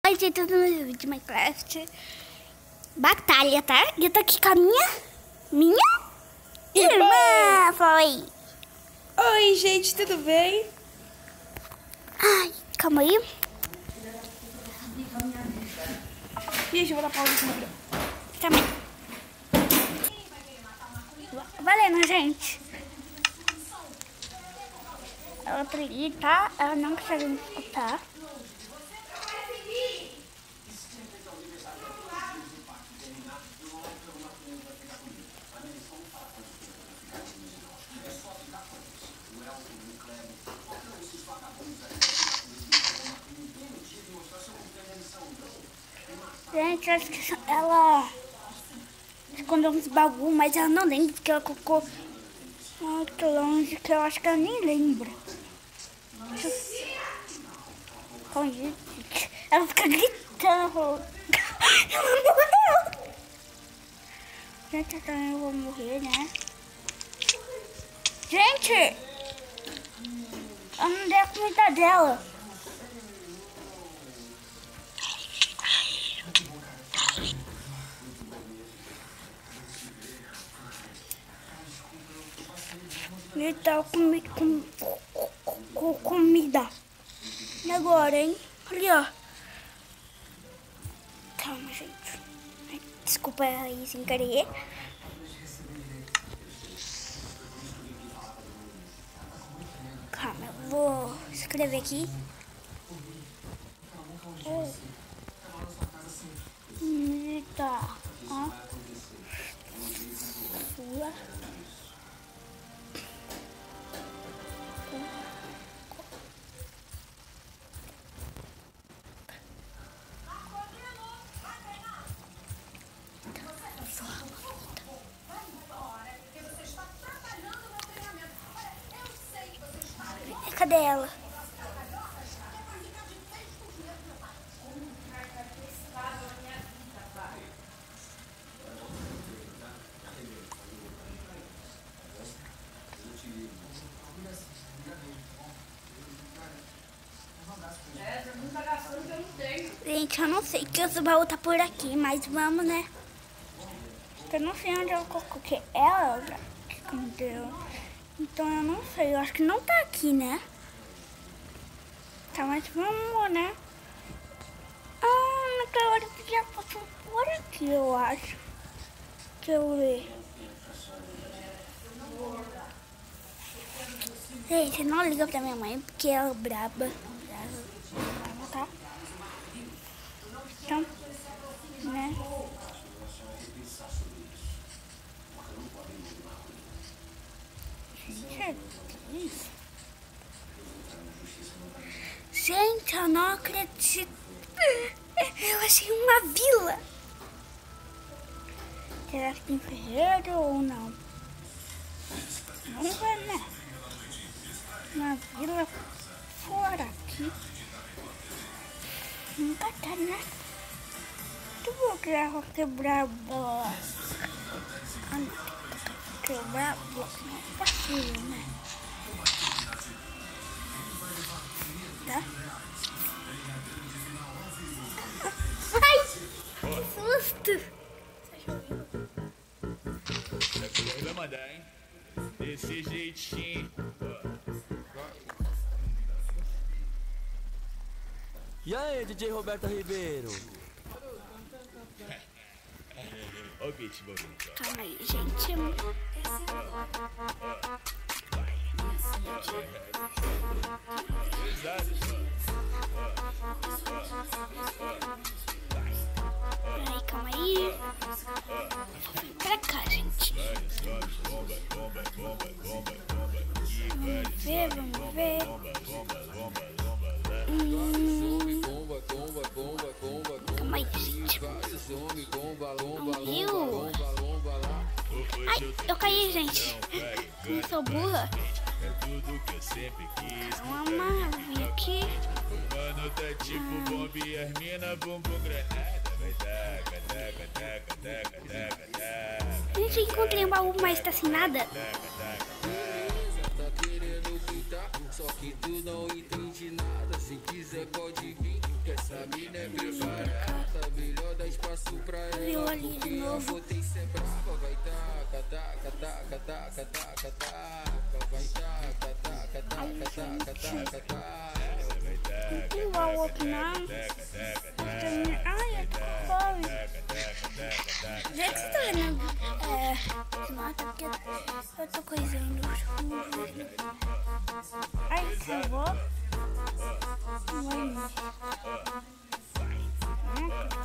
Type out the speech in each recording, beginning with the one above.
Oi, gente, tudo no vídeo de Minecraft Batalha, tá? E eu tô aqui com a minha irmã. Foi. Oi, gente, tudo bem? Ai, calma aí. Gente, eu vou dar pausa aqui no vídeo. Também. Valendo, gente. Ela tá ali, tá? Ela não consegue me escutar. Gente, acho que ela escondeu uns bagulho, mas ela não lembra, porque ela colocou muito longe, que eu acho que ela nem lembra. Ela fica gritando. Ela morreu. Gente, eu também vou morrer, né? Gente! Eu não dei a comida dela. Ele tá com comida. E agora, hein? Ali, ó. Calma, gente. Ai, desculpa aí sem querer. Calma, eu vou escrever aqui. Tá. Ó. Sua. Cadê ela? Gente, eu não sei que o baú tá por aqui, mas vamos, né? Eu não sei onde eu coloquei ela, entendeu? Então eu não sei, eu acho que não tá aqui, né? Tá, mas vamos, né? Ah, naquela hora que já passou por aqui, eu acho. Deixa eu ver. Gente, não liga pra minha mãe, porque ela é braba. Tá? Então, né? Gente, eu não acredito. Eu achei uma vila. Será que tem ferreiro ou não? Vamos ver, né? Uma vila fora aqui. Nunca tá, né? Eu vou quebrar bloco. Ah, não. Quebrar bloco não é possível, né? Tá? Ai! Que susto! Vai mandar, hein? Desse jeitinho. E aí, DJ Roberto Ribeiro? Ó o beat, bonito. Calma aí, gente. Peraí, calma aí. Vem pra cá, gente. Vamos ver. Calma aí, gente. Não viu? Ai, eu caí, gente. Não sou burra. Calma, vem aqui. Mano, tá tipo bomba e as mina bumbum granada. Vai taca, taca, taca, taca, taca, taca. Gente, eu encontrei um baú, mas tá sem nada. pintar, só que tu não entende nada. Se quiser pode vir, que essa mina é preparada. Melhor dar espaço pra ela, porque a potência é brava. Vai taca, taca, taca, taca, taca, taca. Vai taca, taca, taca, taca, taca, taca. Igual o outro não. Ai, eu tô com fome. Gente, você tá vendo? Nota, porque eu tô coisando. Ai, por favor.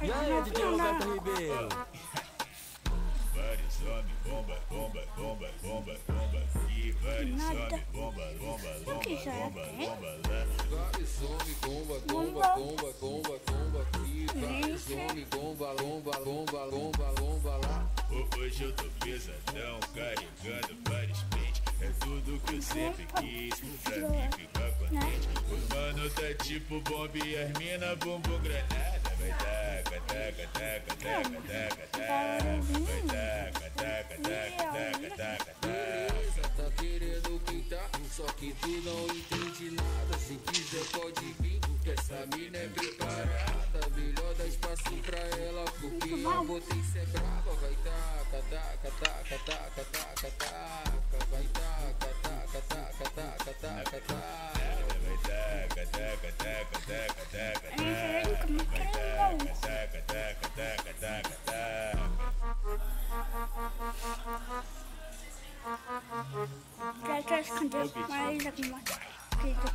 E aí, DJ Roberto Ribeiro? Vários homens, bomba, bomba, bomba, bomba, bomba. E vários homens, bomba, bomba, bomba, bomba, bomba lá. Vários homens, bomba, bomba, bomba, bomba, bomba aqui. Vários homens, bomba, bomba, bomba, bomba, bomba lá. Hoje eu tô pesadão, carregando vários pentes. É tudo que eu sempre quis, pra mim ficar contente. O mano tá tipo bomba e as mina bumbum granada. Vai taca, taca, taca, taca, taca, taca. Vai taca, taca, taca, taca, taca, taca. Tá querendo pintar, só que tu não entende nada. Se quiser pode vir, que essa mina é preparada. Melhor dar espaço pra ela, porque a potência é brava. Vai taca, taca, taca, taca, taca, taca. Vai taca, taca, taca, taca, taca, taca. Vai taca, taca, taca, taca, taca, taca. Vai taca, taca, taca, taca, taca. Já tô escondendo mais alguma coisa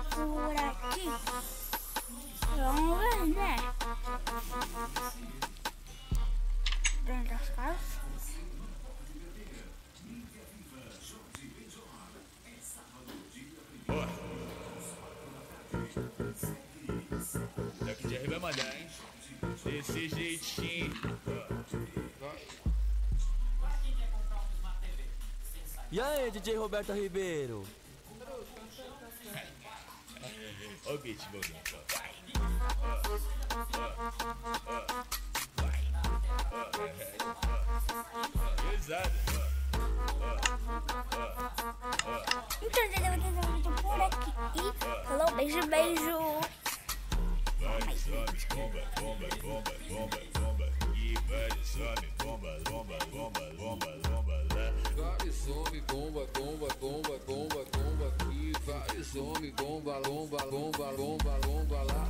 por aqui. Vamos ver, né? Dentro das casas. Daqui de R vai mandar, hein? Desse jeitinho. E aí, DJ Roberto Ribeiro? Ó o beat, bonito. Pesado. Então, por aqui. E falou, beijo, beijo. Vários homens, bomba, bomba, bomba, bomba, bomba. E vários homens, bomba, bomba, bomba, bomba, bomba lá. Vários homens, bomba, bomba, bomba, bomba, bomba aqui. Vários homens, bomba, bomba, bomba, bomba, bomba lá.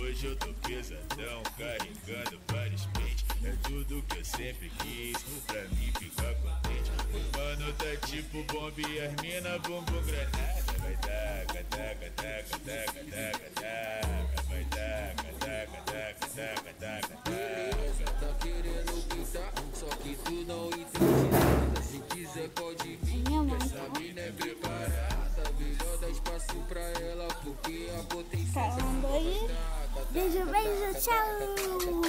Hoje eu tô pesadão, carregando vários pentes. É tudo que eu sempre quis, pra mim ficar contente. O mano tá tipo bomba e as mina bumbum granada. Vai taca, taca, taca, taca, taca, taca. Vai taca, taca, taca, taca, taca, taca. Tá querendo pintar, só que tu não entende nada. Se quiser pode vir, que essa mina é preparada. Melhor dar espaço pra ela, porque a potência é Falando aí. Beijo, beijo, tchau.